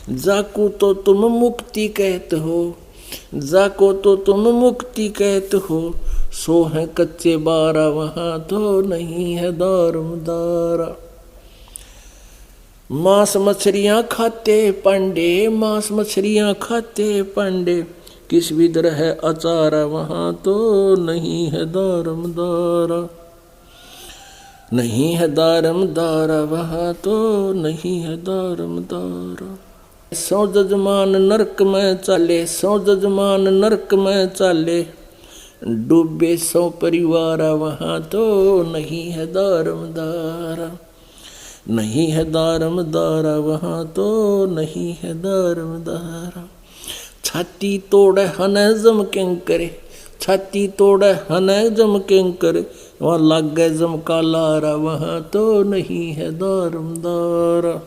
जाको तो तुम मुक्ति कहते हो, जाको तो तुम मुक्ति कहते हो, सो है कच्चे बारा वहां तो नहीं है दारमदारा। मांस मछलियां खाते पांडे, मांस मछलियां खाते पांडे, किस विधर है अचारा वहां तो नहीं है दारमदारा। नहीं है दारमदारा वहां तो नहीं है दारमदारा। सौ जजमान नरक में चाले, सौ जजमान नरक में चाले, डूबे सौ परिवार वहां तो नहीं है दारमदारा। नहीं है दारमदारा वहां तो नहीं है दारमदारा। छाती तोड़े हने जम करे, छाती तोड़े हने जम करे, वहां लग गए जम का लारा वहां तो नहीं है दारमदारा।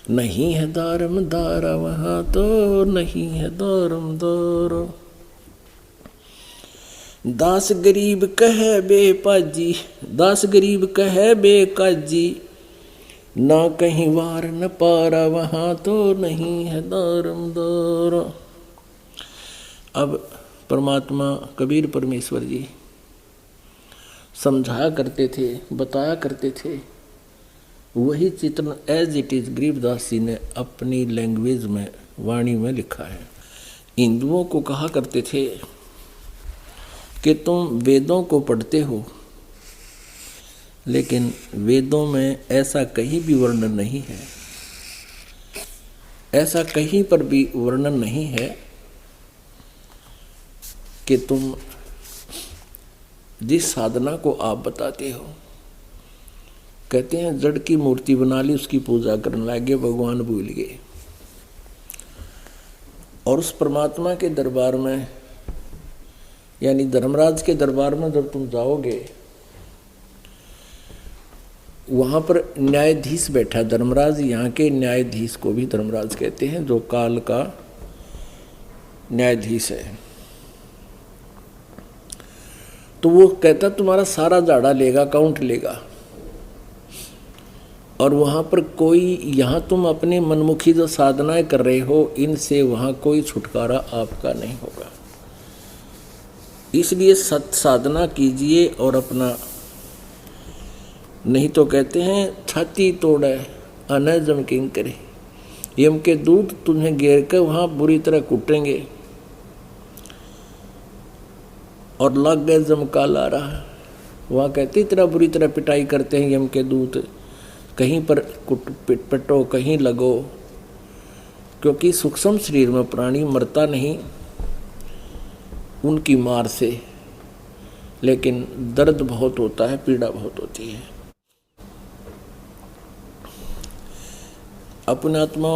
नहीं है दारमदारा वहां तो नहीं है दारमदारा। दास गरीब कहे बेपाजी, दास गरीब कहे बेकाजी, ना कहीं वार न पारा वहां तो नहीं है दारमदारा। अब परमात्मा कबीर परमेश्वर जी समझाया करते थे, बताया करते थे, वही चित्रण as it is Garibdas ji ने अपनी लैंग्वेज में वाणी में लिखा है। हिंदुओं को कहा करते थे कि तुम वेदों को पढ़ते हो, लेकिन वेदों में ऐसा कहीं भी वर्णन नहीं है, ऐसा कहीं पर भी वर्णन नहीं है कि तुम जिस साधना को आप बताते हो, कहते हैं जड़ की मूर्ति बना ली, उसकी पूजा करने लगे, भगवान भूल गए। और उस परमात्मा के दरबार में यानी धर्मराज के दरबार में जब तुम जाओगे, वहां पर न्यायाधीश बैठा, धर्मराज यहाँ के न्यायाधीश को भी धर्मराज कहते हैं, जो काल का न्यायाधीश है। तो वो कहता तुम्हारा सारा झाड़ा लेगा, काउंट लेगा, और वहां पर कोई, यहाँ तुम अपनी मनमुखी जो साधनाएं कर रहे हो, इनसे वहां कोई छुटकारा आपका नहीं होगा। इसलिए सत साधना कीजिए और अपना, नहीं तो कहते हैं छाती तोड़े अन जम किंग करे, यम के दूत तुम्हें घेर कर वहां बुरी तरह कूटेंगे और लग गए जम का लारा। वहां कहते इतना बुरी तरह पिटाई करते हैं यम के दूत, कहीं पर पिटो कहीं लगो, क्योंकि सूक्ष्म शरीर में प्राणी मरता नहीं उनकी मार से, लेकिन दर्द बहुत होता है, पीड़ा बहुत होती है। अपने आत्मा,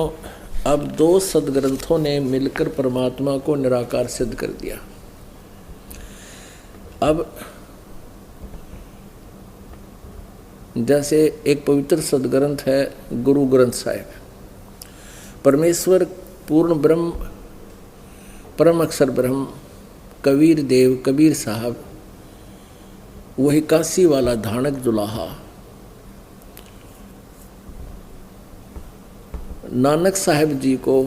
अब दो सदग्रंथों ने मिलकर परमात्मा को निराकार सिद्ध कर दिया। अब जैसे एक पवित्र सदग्रंथ है गुरु ग्रंथ साहिब, परमेश्वर पूर्ण ब्रह्म, परम अक्षर ब्रह्म, कबीर देव कबीर साहब, वही काशी वाला धानक जुलाहा, नानक साहिब जी को,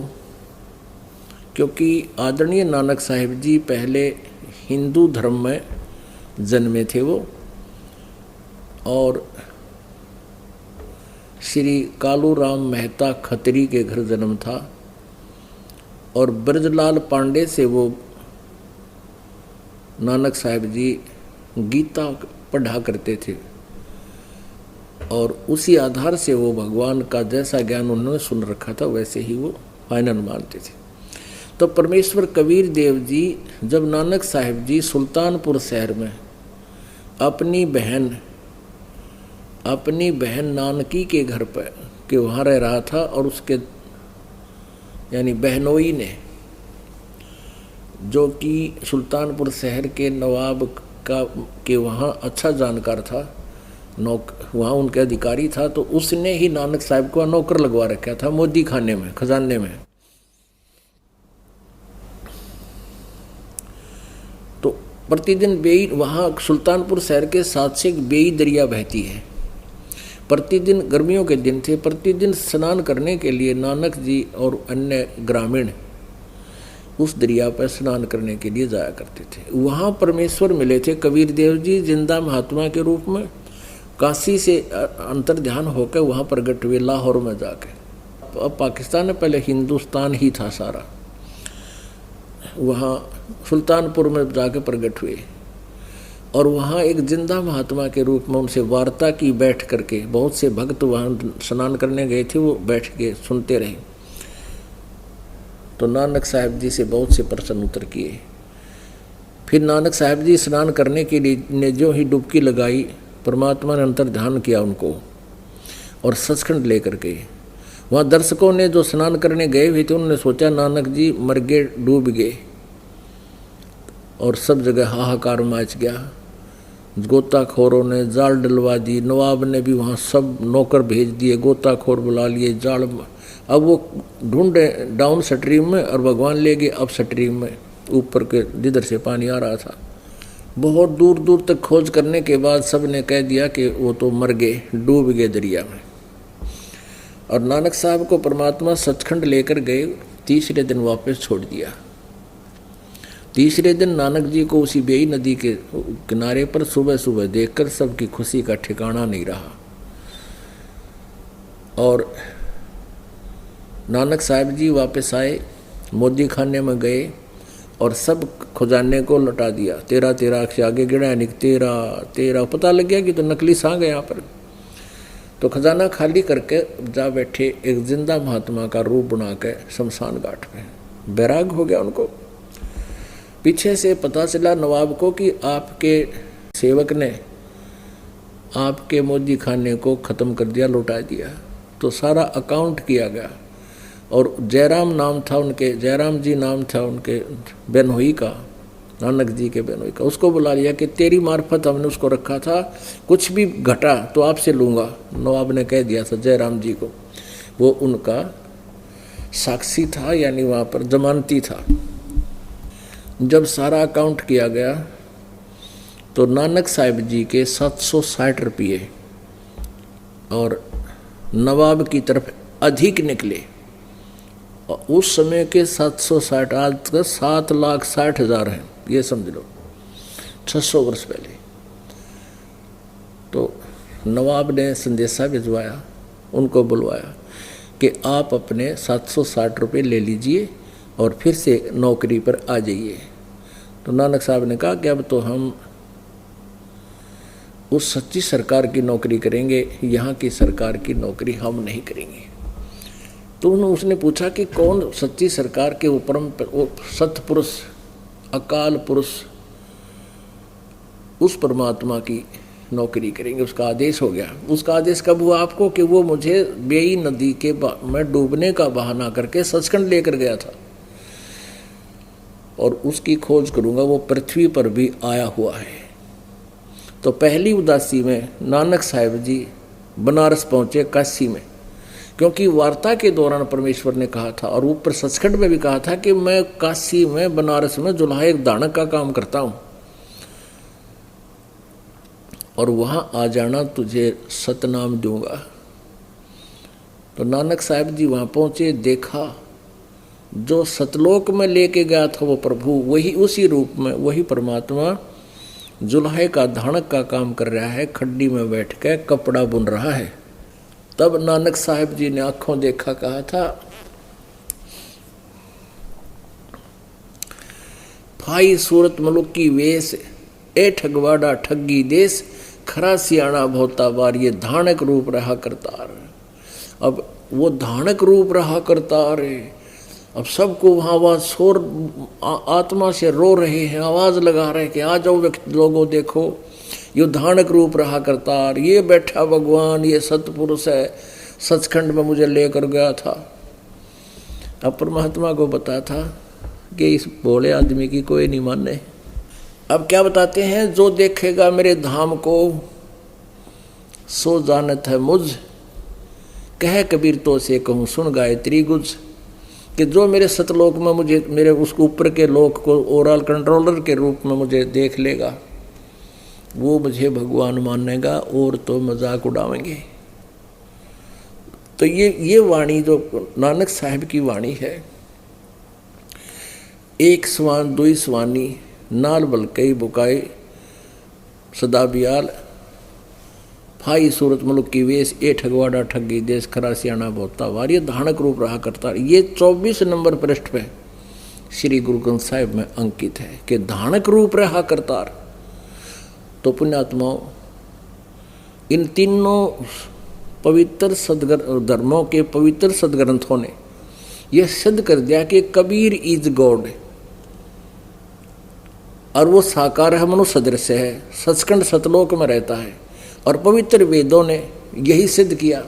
क्योंकि आदरणीय नानक साहिब जी पहले हिंदू धर्म में जन्मे थे वो, और श्री कालूराम मेहता खत्री के घर जन्म था, और ब्रजलाल पांडे से वो नानक साहिब जी गीता पढ़ा करते थे, और उसी आधार से वो भगवान का जैसा ज्ञान उन्होंने सुन रखा था वैसे ही वो फाइनल मानते थे। तो परमेश्वर कबीर देव जी जब नानक साहिब जी सुल्तानपुर शहर में अपनी बहन नानकी के घर पर के वहाँ रह रहा था, और उसके यानी बहनोई ने, जो कि सुल्तानपुर शहर के नवाब का के वहाँ अच्छा जानकार था, वहाँ उनके अधिकारी था, तो उसने ही नानक साहिब को नौकर लगवा रखा था मोदी खाने में, खजाने में। तो प्रतिदिन बेई, वहाँ सुल्तानपुर शहर के साथ से एक बेई दरिया बहती है, प्रतिदिन, गर्मियों के दिन थे, प्रतिदिन स्नान करने के लिए नानक जी और अन्य ग्रामीण उस दरिया पर स्नान करने के लिए जाया करते थे। वहाँ परमेश्वर मिले थे कबीर देव जी जिंदा महात्मा के रूप में, काशी से अंतर ध्यान होकर वहाँ प्रगट हुए लाहौर में जाके। अब पाकिस्तान में पहले हिंदुस्तान ही था सारा, वहाँ सुल्तानपुर में जाके प्रगट हुए और वहाँ एक जिंदा महात्मा के रूप में उनसे वार्ता की बैठ करके। बहुत से भक्त वहाँ स्नान करने गए थे, वो बैठ के सुनते रहे। तो नानक साहब जी से बहुत से प्रश्न उत्तर किए। फिर नानक साहब जी स्नान करने के लिए ने जो ही डुबकी लगाई, परमात्मा ने अंतर ध्यान किया उनको और सचखंड लेकर के। वहाँ दर्शकों ने जो स्नान करने गए हुए थे उन्होंने सोचा नानक जी मर गए, डूब गए, और सब जगह हाहाकार मच गया। गोताखोरों ने जाल डलवा दी, नवाब ने भी वहाँ सब नौकर भेज दिए, गोताखोर बुला लिए, जाल। अब वो ढूंढे डाउन स्ट्रीम में और भगवान ले गए अप स्ट्रीम में, ऊपर के जिधर से पानी आ रहा था। बहुत दूर दूर तक खोज करने के बाद सब ने कह दिया कि वो तो मर गए, डूब गए दरिया में। और नानक साहब को परमात्मा सचखंड लेकर गए, तीसरे दिन वापस छोड़ दिया। तीसरे दिन नानक जी को उसी बेई नदी के किनारे पर सुबह सुबह देखकर सबकी खुशी का ठिकाना नहीं रहा। और नानक साहब जी वापस आए, मोदी खाने में गए और सब खजाने को लौटा दिया। 13 अक्षर आगे गिरा, निक 13 पता लग गया कि तो नकली सांग है यहाँ पर। तो खजाना खाली करके जा बैठे एक जिंदा महात्मा का रूप बना के शमशान घाट में। बैराग हो गया उनको। पीछे से पता चला नवाब को कि आपके सेवक ने आपके मोदी खाने को ख़त्म कर दिया, लौटा दिया। तो सारा अकाउंट किया गया और जयराम नाम था उनके, जयराम जी नाम था उनके बेनोई का, नानक जी के बेनोई का। उसको बुला लिया कि तेरी मार्फत हमने उसको रखा था, कुछ भी घटा तो आपसे लूँगा। नवाब ने कह दिया था जयराम जी को, वो उनका साक्षी था, यानी वहाँ पर जमानती था। जब सारा अकाउंट किया गया तो नानक साहिब जी के 760 रुपये और नवाब की तरफ अधिक निकले। और उस समय के 760 आज तक 7,60,000 हैं, ये समझ लो, 600 वर्ष पहले। तो नवाब ने संदेशा भिजवाया, उनको बुलवाया कि आप अपने 760 रुपये ले लीजिए और फिर से नौकरी पर आ जाइए। तो नानक साहब ने कहा कि अब तो हम उस सच्ची सरकार की नौकरी करेंगे, यहाँ की सरकार की नौकरी हम नहीं करेंगे। तो उसने पूछा कि कौन सच्ची सरकार के ऊपर सतपुरुष, अकाल पुरुष, उस परमात्मा की नौकरी करेंगे। उसका आदेश हो गया। उसका आदेश कब हुआ आपको? कि वो मुझे बेई नदी के में डूबने का बहाना करके सचखंड लेकर गया था और उसकी खोज करूंगा, वो पृथ्वी पर भी आया हुआ है। तो पहली उदासी में नानक साहिब जी बनारस पहुंचे, काशी में, क्योंकि वार्ता के दौरान परमेश्वर ने कहा था और ऊपर सचखंड में भी कहा था कि मैं काशी में, बनारस में जुल्हा एक दानक का काम करता हूं और वहां आ जाना, तुझे सतनाम दूंगा। तो नानक साहब जी वहां पहुंचे, देखा जो सतलोक में लेके गया था वो प्रभु, वही उसी रूप में वही परमात्मा जुल्हे का धानक का काम कर रहा है, खड्डी में बैठ के कपड़ा बुन रहा है। तब नानक साहब जी ने आंखों देखा, कहा था फाई सूरत मलुक की वेश, ए ठगवाड़ा ठगी देश, खरा सियाणा भोता बार, ये धानक रूप रहा करतार। अब वो धानक रूप रहा करतार है। अब सबको वहाँ आवाज, शोर, आत्मा से रो रहे हैं, आवाज लगा रहे हैं कि आ जाओ लोगों, देखो ये धानक रूप रहा करतार, ये बैठा भगवान, ये सतपुरुष है, सचखंड में मुझे लेकर गया था। अब परमात्मा को पता था कि इस भोले आदमी की कोई नहीं माने। अब क्या बताते हैं? जो देखेगा मेरे धाम को सो जानत है मुझ, कह कबीर तो से कहूँ सुन गायत्री गुज। कि जो मेरे सतलोक में मुझे, मेरे उसको ऊपर के लोक को ओवरऑल कंट्रोलर के रूप में मुझे देख लेगा, वो मुझे भगवान मानेगा और तो मजाक उड़ावेंगे। तो ये वाणी जो नानक साहब की वाणी है, एक स्वान दुई स्वानी नाल बलकई बुकाए सदा बियाल फाई सूरत मुल्क की वेश ए ठगवाड़ा ठगी देश खरा सियाणा बोता वार। ये धानक रूप रहा करता। ये 24 नंबर पृष्ठ पे श्री गुरु ग्रंथ साहिब में अंकित है कि धानक रूप रहा करतार। तो पुण्यात्माओं, इन तीनों पवित्र धर्मों के पवित्र सदग्रंथों ने यह सिद्ध कर दिया कि कबीर इज गॉड, और वो साकार है, मनुष्य सदृश है, सचखंड सतलोक में रहता है। और पवित्र वेदों ने यही सिद्ध किया